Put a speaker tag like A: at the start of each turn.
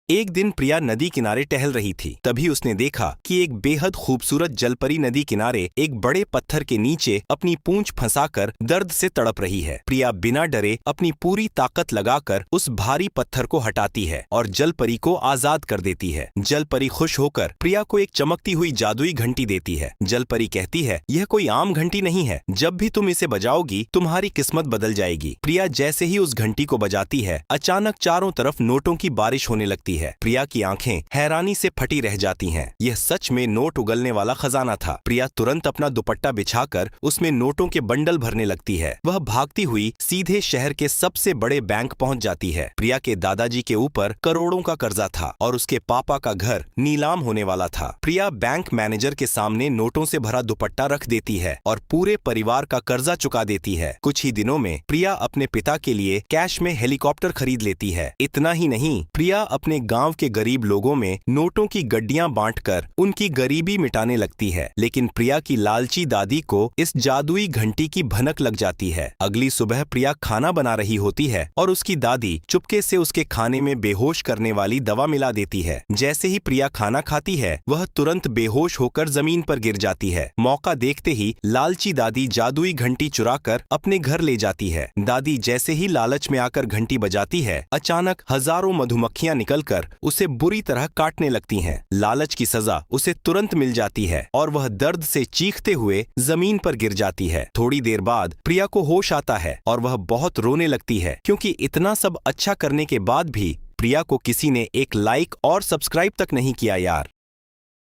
A: एक दिन प्रिया नदी किनारे टहल रही थी। तभी उसने देखा कि एक बेहद खूबसूरत जलपरी नदी किनारे एक बड़े पत्थर के नीचे अपनी पूंछ फंसाकर दर्द से तड़प रही है। प्रिया बिना डरे अपनी पूरी ताकत लगाकर उस भारी पत्थर को हटाती है और जलपरी को आजाद कर देती है। जलपरी खुश होकर प्रिया को एक चमकती हुई जादुई घंटी देती है। जलपरी कहती है, यह कोई आम घंटी नहीं है, जब भी तुम इसे बजाओगी तुम्हारी किस्मत बदल जाएगी। प्रिया जैसे ही उस घंटी को बजाती है, अचानक चारों तरफ नोटों की बारिश होने लगती है। प्रिया की आंखें हैरानी से फटी रह जाती हैं। यह सच में नोट उगलने वाला खजाना था। प्रिया तुरंत अपना दुपट्टा बिछाकर उसमें नोटों के बंडल भरने लगती है। वह भागती हुई सीधे शहर के सबसे बड़े बैंक पहुंच जाती है। प्रिया के दादाजी के ऊपर करोड़ों का कर्जा था और उसके पापा का घर नीलाम होने वाला था। प्रिया बैंक मैनेजर के सामने नोटों से भरा दुपट्टा रख देती है और पूरे परिवार का कर्जा चुका देती है। कुछ ही दिनों में प्रिया अपने पिता के लिए कैश में हेलीकॉप्टर खरीद लेती है। इतना ही नहीं, प्रिया अपने गांव के गरीब लोगों में नोटों की गड्डियां बांटकर उनकी गरीबी मिटाने लगती है। लेकिन प्रिया की लालची दादी को इस जादुई घंटी की भनक लग जाती है। अगली सुबह प्रिया खाना बना रही होती है और उसकी दादी चुपके से उसके खाने में बेहोश करने वाली दवा मिला देती है। जैसे ही प्रिया खाना खाती है, वह तुरंत बेहोश होकर जमीन पर गिर जाती है। मौका देखते ही लालची दादी जादुई घंटी चुराकर अपने घर ले जाती है। दादी जैसे ही लालच में आकर घंटी बजाती है, अचानक हजारों मधुमक्खियां निकलकर उसे बुरी तरह काटने लगती हैं। लालच की सजा उसे तुरंत मिल जाती है और वह दर्द से चीखते हुए जमीन पर गिर जाती है। थोड़ी देर बाद प्रिया को होश आता है और वह बहुत रोने लगती है, क्योंकि इतना सब अच्छा करने के बाद भी प्रिया को किसी ने एक लाइक और सब्सक्राइब तक नहीं किया यार।